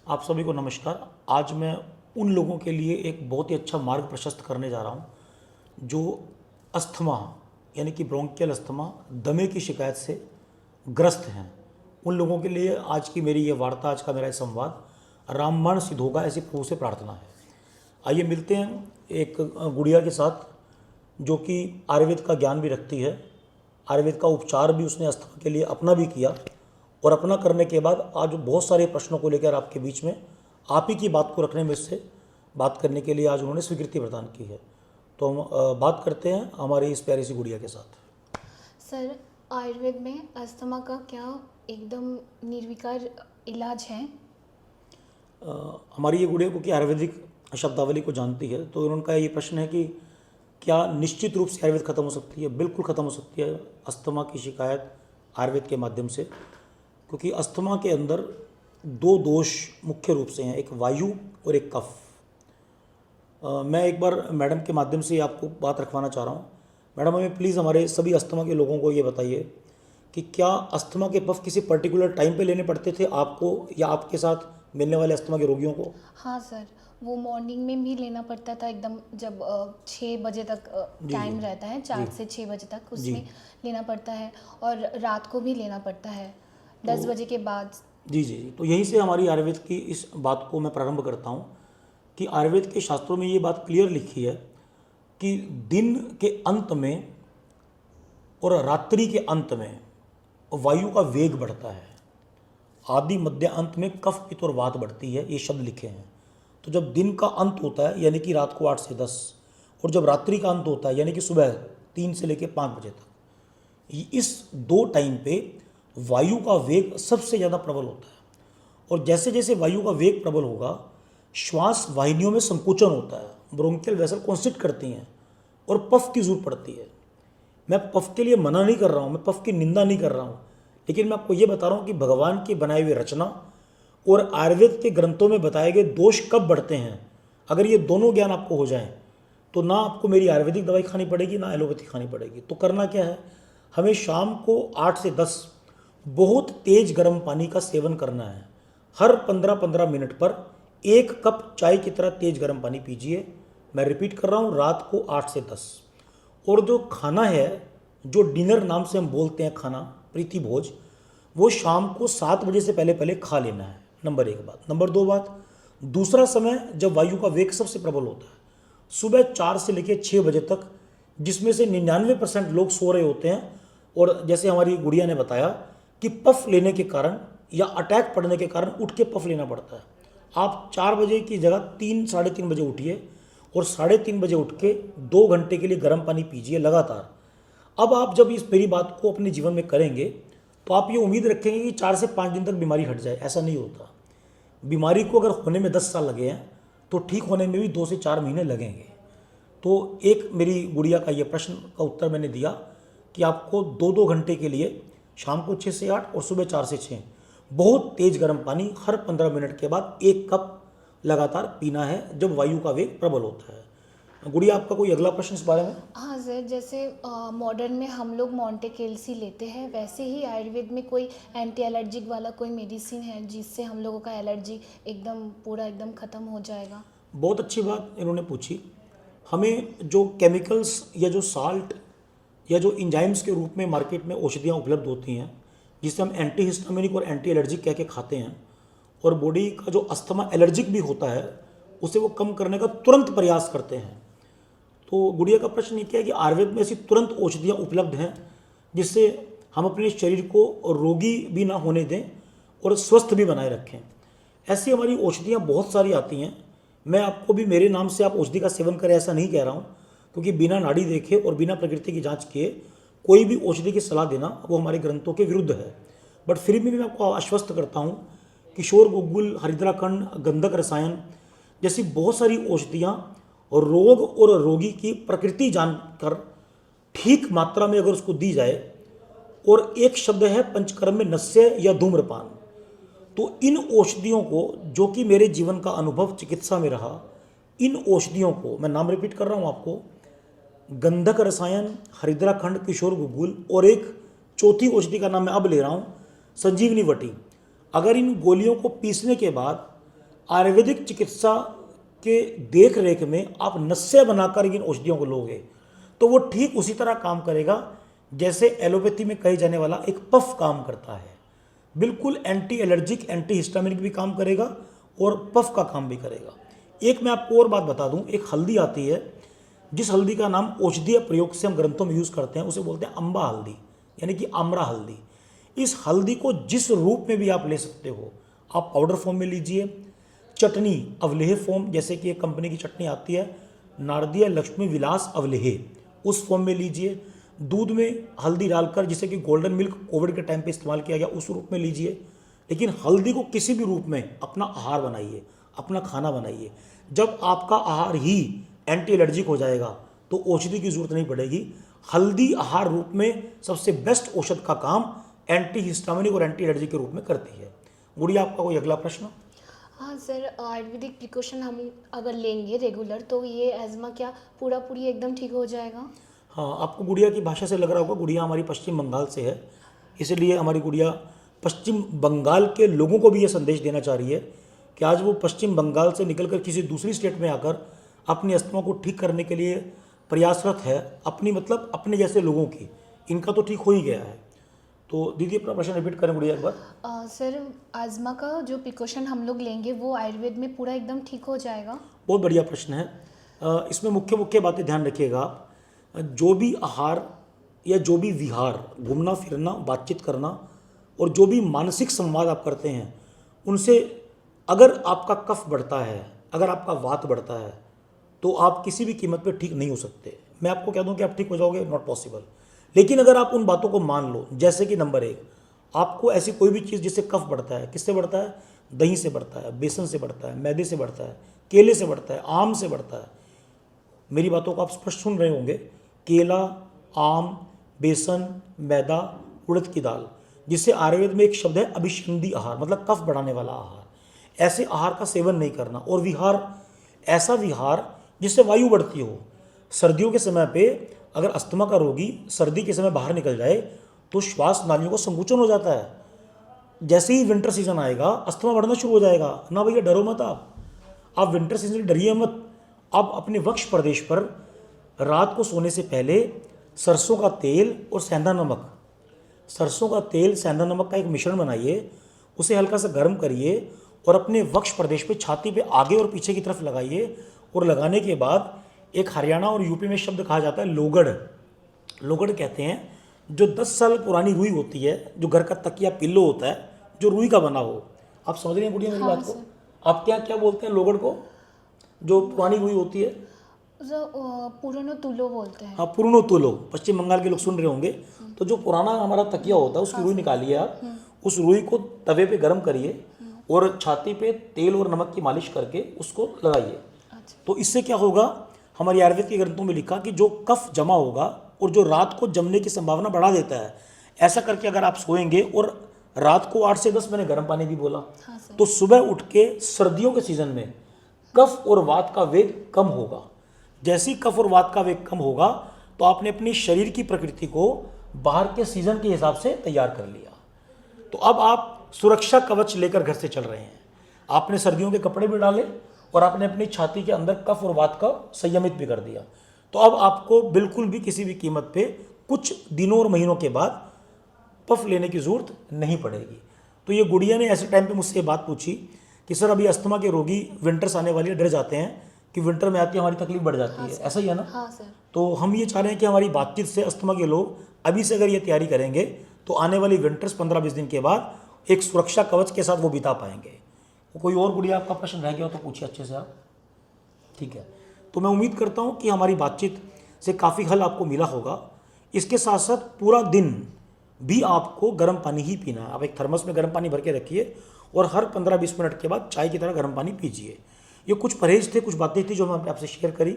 आप सभी को नमस्कार। आज मैं उन लोगों के लिए एक बहुत ही अच्छा मार्ग प्रशस्त करने जा रहा हूं जो अस्थमा यानी कि ब्रोंकियल अस्थमा दमे की शिकायत से ग्रस्त हैं। उन लोगों के लिए आज की मेरी ये वार्ता, आज का मेरा ये संवाद रामबाण सिद्ध होगा, ऐसी प्रभु से प्रार्थना है। आइए मिलते हैं एक गुड़िया के साथ जो कि आयुर्वेद का ज्ञान भी रखती है। आयुर्वेद का उपचार भी उसने अस्थमा के लिए अपना भी किया और अपना करने के बाद आज बहुत सारे प्रश्नों को लेकर आपके बीच में आप ही की बात को रखने में इससे बात करने के लिए आज उन्होंने स्वीकृति प्रदान की है। तो हम बात करते हैं हमारी इस प्यारी सी गुड़िया के साथ। सर, आयुर्वेद में अस्थमा का क्या एकदम निर्विकार इलाज है? हमारी ये गुड़िया क्योंकि आयुर्वेदिक शब्दावली को जानती है तो उनका ये प्रश्न है कि क्या निश्चित रूप से आयुर्वेद खत्म हो सकती है? बिल्कुल ख़त्म हो सकती है अस्थमा की शिकायत आयुर्वेद के माध्यम से, क्योंकि अस्थमा के अंदर दो दोष मुख्य रूप से हैं, एक वायु और एक कफ। मैं एक बार मैडम के माध्यम से आपको बात रखवाना चाह रहा हूँ। मैडम, हमें प्लीज़ हमारे सभी अस्थमा के लोगों को ये बताइए कि क्या अस्थमा के पफ किसी पर्टिकुलर टाइम पे लेने पड़ते थे आपको या आपके साथ मिलने वाले अस्थमा के रोगियों को? हाँ सर, वो मॉर्निंग में भी लेना पड़ता था एकदम, जब 6 बजे तक जी टाइम जी रहता है, जी 4 से 6 बजे तक जी। उसमें लेना पड़ता है। और रात को भी लेना पड़ता है, तो 10 बजे के बाद। जी जी जी, तो यहीं से हमारी आयुर्वेद की इस बात को मैं प्रारंभ करता हूँ कि आयुर्वेद के शास्त्रों में ये बात क्लियर लिखी है कि दिन के अंत में और रात्रि के अंत में वायु का वेग बढ़ता है। आदि मध्य अंत में कफ पित्त और वात बढ़ती है, ये शब्द लिखे हैं। तो जब दिन का अंत होता है यानी कि रात को 8 से 10, और जब रात्रि का अंत होता है यानी कि सुबह 3 से लेकर 5 बजे तक, इस दो टाइम पे वायु का वेग सबसे ज़्यादा प्रबल होता है। और जैसे जैसे वायु का वेग प्रबल होगा, श्वास वाहिनियों में संकुचन होता है, ब्रोंकियल वेसल कॉन्स्ट्रिक्ट करती हैं और पफ की जरूरत पड़ती है। मैं पफ के लिए मना नहीं कर रहा हूँ, मैं पफ की निंदा नहीं कर रहा हूँ, लेकिन मैं आपको ये बता रहा हूँ कि भगवान की बनाई हुई रचना और आयुर्वेद के ग्रंथों में बताए गए दोष कब बढ़ते हैं, अगर ये दोनों ज्ञान आपको हो जाएं तो ना आपको मेरी आयुर्वेदिक दवाई खानी पड़ेगी ना एलोपैथी खानी पड़ेगी। तो करना क्या है, हमें शाम को 8 से 10 बहुत तेज गर्म पानी का सेवन करना है। हर 15-15 मिनट पर 1 कप चाय की तरह तेज गर्म पानी पीजिए। मैं रिपीट कर रहा हूँ, रात को 8 से 10। और जो खाना है, जो डिनर नाम से हम बोलते हैं खाना, प्रीति भोज, वो शाम को 7 बजे से पहले पहले खा लेना है। नंबर 1 बात। नंबर 2 बात, दूसरा समय जब वायु का वेग सबसे प्रबल होता है, सुबह 4 से लेकर 6 बजे तक, जिसमें से 99% लोग सो रहे होते हैं। और जैसे हमारी गुड़िया ने बताया कि पफ लेने के कारण या अटैक पड़ने के कारण उठ के पफ लेना पड़ता है। आप 4 बजे की जगह 3-3:30 बजे उठिए और 3:30 बजे उठ के 2 घंटे के लिए गर्म पानी पीजिए लगातार। अब आप जब इस मेरी बात को अपने जीवन में करेंगे तो आप ये उम्मीद रखेंगे कि 4 से 5 दिन तक बीमारी हट जाए। ऐसा नहीं होता। बीमारी को अगर होने में 10 साल लगे हैं तो ठीक होने में भी 2 से 4 महीने लगेंगे। तो एक मेरी गुड़िया का ये प्रश्न का उत्तर मैंने दिया कि आपको 2-2 घंटे के लिए शाम को 6 से 8 और सुबह 4 से 6 बहुत तेज गर्म पानी हर 15 मिनट के बाद 1 कप लगातार पीना है जब वायु का वेग प्रबल होता है। गुड़िया, आपका कोई अगला प्रश्न इस बारे में? हाँ सर, जैसे मॉडर्न में हम लोग मॉन्टेकेल्सी लेते हैं, वैसे ही आयुर्वेद में कोई एंटी एलर्जिक वाला कोई मेडिसिन है जिससे हम लोगों का एलर्जी एकदम पूरा एकदम ख़त्म हो जाएगा? बहुत अच्छी बात इन्होंने पूछी। हमें जो केमिकल्स या जो साल्ट या जो इंजाइम्स के रूप में मार्केट में औषधियाँ उपलब्ध होती हैं, जिसे हम एंटी हिस्टामिनिक और एंटी एलर्जिक कह के खाते हैं, और बॉडी का जो अस्थमा एलर्जिक भी होता है उसे वो कम करने का तुरंत प्रयास करते हैं। तो गुड़िया का प्रश्न ये क्या है कि आयुर्वेद में ऐसी तुरंत औषधियाँ उपलब्ध हैं जिससे हम अपने शरीर को रोगी भी ना होने दें और स्वस्थ भी बनाए रखें। ऐसी हमारी औषधियाँ बहुत सारी आती हैं। मैं आपको भी मेरे नाम से आप औषधि का सेवन करें ऐसा नहीं कह रहा हूँ, क्योंकि बिना नाड़ी देखे और बिना प्रकृति की जांच किए कोई भी औषधि की सलाह देना वो हमारे ग्रंथों के विरुद्ध है। बट फिर भी मैं आपको आश्वस्त करता हूँ, किशोर गुग्गुल, हरिद्राखंड, गंधक रसायन जैसी बहुत सारी औषधियाँ और रोग और रोगी की प्रकृति जानकर ठीक मात्रा में अगर उसको दी जाए, और एक शब्द है पंचकर्म में नस्य या धूम्रपान, तो इन औषधियों को, जो कि मेरे जीवन का अनुभव चिकित्सा में रहा, इन औषधियों को मैं नाम रिपीट कर रहा हूँ आपको, गंधक रसायन, हरिद्राखंड, किशोर गुग्गुल, और एक चौथी औषधि का नाम मैं अब ले रहा हूँ, संजीवनी वटी। अगर इन गोलियों को पीसने के बाद आयुर्वेदिक चिकित्सा के देख रेख में आप नस्से बनाकर इन औषधियों को लोगे तो वो ठीक उसी तरह काम करेगा जैसे एलोपैथी में कहे जाने वाला एक पफ काम करता है। बिल्कुल एंटी एलर्जिक, एंटी हिस्टामिनिक भी काम करेगा और पफ का काम भी करेगा। एक मैं आपको और बात बता दूं, एक हल्दी आती है जिस हल्दी का नाम औषधीय प्रयोग से हम ग्रंथों में यूज़ करते हैं, उसे बोलते हैं अम्बा हल्दी, यानी कि आम्रा हल्दी। इस हल्दी को जिस रूप में भी आप ले सकते हो, आप पाउडर फॉर्म में लीजिए, चटनी अवलेह फॉर्म, जैसे कि एक कंपनी की चटनी आती है नारदीय लक्ष्मी विलास अवलेह, उस फॉर्म में लीजिए। दूध में हल्दी डालकर, जिसे कि गोल्डन मिल्क कोविड के टाइम पे इस्तेमाल किया गया, उस रूप में लीजिए। लेकिन हल्दी को किसी भी रूप में अपना आहार बनाइए, अपना खाना बनाइए। जब आपका आहार ही एंटी एलर्जिक हो जाएगा तो औषधि की जरूरत नहीं पड़ेगी। हल्दी आहार रूप में सबसे बेस्ट औषध का काम एंटी हिस्टामिनिक और एंटी एलर्जी के रूप में करती है। गुड़िया, आपका कोई अगला प्रश्न? हाँ सर, आयुर्वेदिक प्रिकॉशन हम अगर लेंगे रेगुलर तो ये एज़मा क्या पूरी एकदम ठीक हो जाएगा? हाँ, आपको गुड़िया की भाषा से लग रहा होगा गुड़िया हमारी पश्चिम बंगाल से है, इसलिए हमारी गुड़िया पश्चिम बंगाल के लोगों को भी ये संदेश देना चाह रही है कि आज वो पश्चिम बंगाल से निकलकर किसी दूसरी स्टेट में आकर अपनी अस्थमा को ठीक करने के लिए प्रयासरत है। अपने जैसे लोगों की, इनका तो ठीक हो ही गया है। तो दीदी अपना प्रश्न रिपीट करें गुड़िया एक बार। सर, अस्थमा का जो प्रिकॉशन हम लोग लेंगे वो आयुर्वेद में पूरा एकदम ठीक हो जाएगा? बहुत बढ़िया प्रश्न है। इसमें मुख्य बातें ध्यान रखिएगा आप। जो भी आहार या जो भी विहार, घूमना फिरना, बातचीत करना और जो भी मानसिक संवाद आप करते हैं, उनसे अगर आपका कफ बढ़ता है, अगर आपका वात बढ़ता है, तो आप किसी भी कीमत पे ठीक नहीं हो सकते। मैं आपको कह दूं कि आप ठीक हो जाओगे, नॉट पॉसिबल। लेकिन अगर आप उन बातों को मान लो, जैसे कि नंबर 1, आपको ऐसी कोई भी चीज़ जिससे कफ बढ़ता है, किससे बढ़ता है? दही से बढ़ता है, बेसन से बढ़ता है, मैदे से बढ़ता है, केले से बढ़ता है, आम से बढ़ता है। मेरी बातों को आप स्पष्ट सुन रहे होंगे। केला, आम, बेसन, मैदा, उड़द की दाल, जिसे आयुर्वेद में एक शब्द है अभिसंधि आहार, मतलब कफ बढ़ाने वाला आहार। ऐसे आहार का सेवन नहीं करना। और विहार, ऐसा विहार जिससे वायु बढ़ती हो। सर्दियों के समय पे अगर अस्थमा का रोगी सर्दी के समय बाहर निकल जाए तो श्वास नालियों को संकुचन हो जाता है। जैसे ही विंटर सीजन आएगा अस्थमा बढ़ना शुरू हो जाएगा। ना भैया, डरो मत आप विंटर सीजन से डरिए मत। आप अपने वक्ष प्रदेश पर रात को सोने से पहले सरसों का तेल और सेंधा नमक, सरसों का तेल सेंधा नमक का एक मिश्रण बनाइए, उसे हल्का सा गर्म करिए और अपने वक्ष प्रदेश पे, छाती पे आगे और पीछे की तरफ लगाइए। और लगाने के बाद एक हरियाणा और यूपी में शब्द कहा जाता है लोगड़। लोगड़ कहते हैं जो 10 साल पुरानी रुई होती है, जो घर का तकिया पिल्लो होता है, जो रुई का बना हो। आप समझ रहे हैं गुड़िया मेरी बात को? आप क्या बोलते हैं लोगड़ को, जो पुरानी रुई होती है? पुरानो तुलो बोलते हैं। हाँ, पुरानो तुलो। पश्चिम बंगाल के लोग सुन रहे होंगे। तो जो पुराना हमारा तकिया होता है, उसकी रुई निकालिए आप, उस रुई को तवे पे गर्म करिए और छाती पे तेल और नमक की मालिश करके उसको लगाइए। तो इससे क्या होगा, हमारे आयुर्वेद के ग्रंथों में लिखा कि जो कफ जमा होगा और जो रात को जमने की संभावना बढ़ा देता है, ऐसा करके अगर आप सोएंगे, और रात को 8 से 10, मैंने गर्म पानी भी बोला, तो सुबह उठ के सर्दियों के सीजन में कफ और वात का वेग कम होगा। जैसे ही कफ और वात का वेग कम होगा तो आपने अपनी शरीर की प्रकृति को बाहर के सीजन के हिसाब से तैयार कर लिया। तो अब आप सुरक्षा कवच लेकर घर से चल रहे हैं। आपने सर्दियों के कपड़े भी डाले और आपने अपनी छाती के अंदर कफ और वात का संयमित भी कर दिया। तो अब आपको बिल्कुल भी किसी भी कीमत पे कुछ दिनों और महीनों के बाद पफ लेने की जरूरत नहीं पड़ेगी। तो ये गुड़िया ने ऐसे टाइम पे मुझसे ये बात पूछी कि सर अभी अस्थमा के रोगी विंटर्स आने वाली है, डर जाते हैं कि विंटर में आती है हमारी तकलीफ बढ़ जाती है, ऐसा ही है ना? हाँ सर। तो हम ये चाह रहे हैं कि हमारी बातचीत से अस्थमा के लोग अभी से अगर ये तैयारी करेंगे तो आने वाली विंटर्स 15-20 दिन के बाद एक सुरक्षा कवच के साथ वो बिता पाएंगे। कोई और गुड़िया आपका प्रश्न रह गया हो तो पूछिए अच्छे से आप। ठीक है, तो मैं उम्मीद करता हूँ कि हमारी बातचीत से काफ़ी हल आपको मिला होगा। इसके साथ साथ पूरा दिन भी आपको गर्म पानी ही पीना है। आप एक थर्मस में गर्म पानी भर के रखिए और हर 15-20 मिनट के बाद चाय की तरह गर्म पानी पीजिए। ये कुछ परहेज थे, कुछ बातें थी जो मैं आपसे शेयर करी।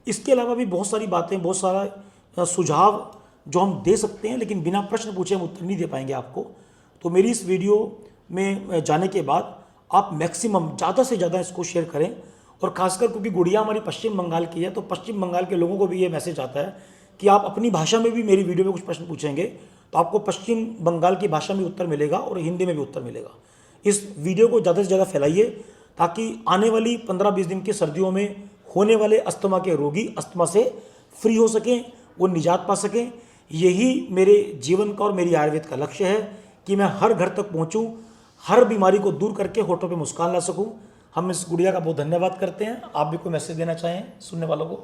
इसके अलावा भी बहुत सारी बातें, बहुत सारा सुझाव जो हम दे सकते हैं, लेकिन बिना प्रश्न पूछे हम उत्तर नहीं दे पाएंगे आपको। तो मेरी इस वीडियो में जाने के बाद आप मैक्सिमम ज़्यादा से ज़्यादा इसको शेयर करें। और खासकर क्योंकि गुड़िया हमारी पश्चिम बंगाल की है, तो पश्चिम बंगाल के लोगों को भी ये मैसेज आता है कि आप अपनी भाषा में भी मेरी वीडियो में कुछ प्रश्न पूछेंगे तो आपको पश्चिम बंगाल की भाषा में उत्तर मिलेगा और हिंदी में भी उत्तर मिलेगा। इस वीडियो को ज़्यादा से ज़्यादा फैलाइए ताकि आने वाली 15-20 दिन की सर्दियों में होने वाले अस्थमा के रोगी अस्थमा से फ्री हो सकें, वो निजात पा सकें। यही मेरे जीवन का और मेरी आयुर्वेद का लक्ष्य है कि मैं हर घर तक पहुंचूं, हर बीमारी को दूर करके होठों पे मुस्कान ला सकूं। हम इस गुड़िया का बहुत धन्यवाद करते हैं। आप भी कोई मैसेज देना चाहें सुनने वालों को?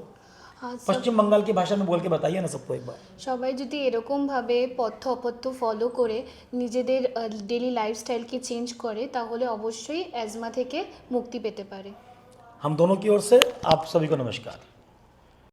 हाँ सब पश्चिम बंगाल की भाषा में बोल के बताइए ना सबको एक बार। সবাই যদি এরকমভাবে পথ্য অপথ্য ফলো করে নিজেদের ডেলি লাইফস্টাইলকে চেঞ্জ করে তাহলে অবশ্যই অ্যাজমা থেকে মুক্তি পেতে পারে। हम दोनों की ओर से आप सभी को नमस्कार।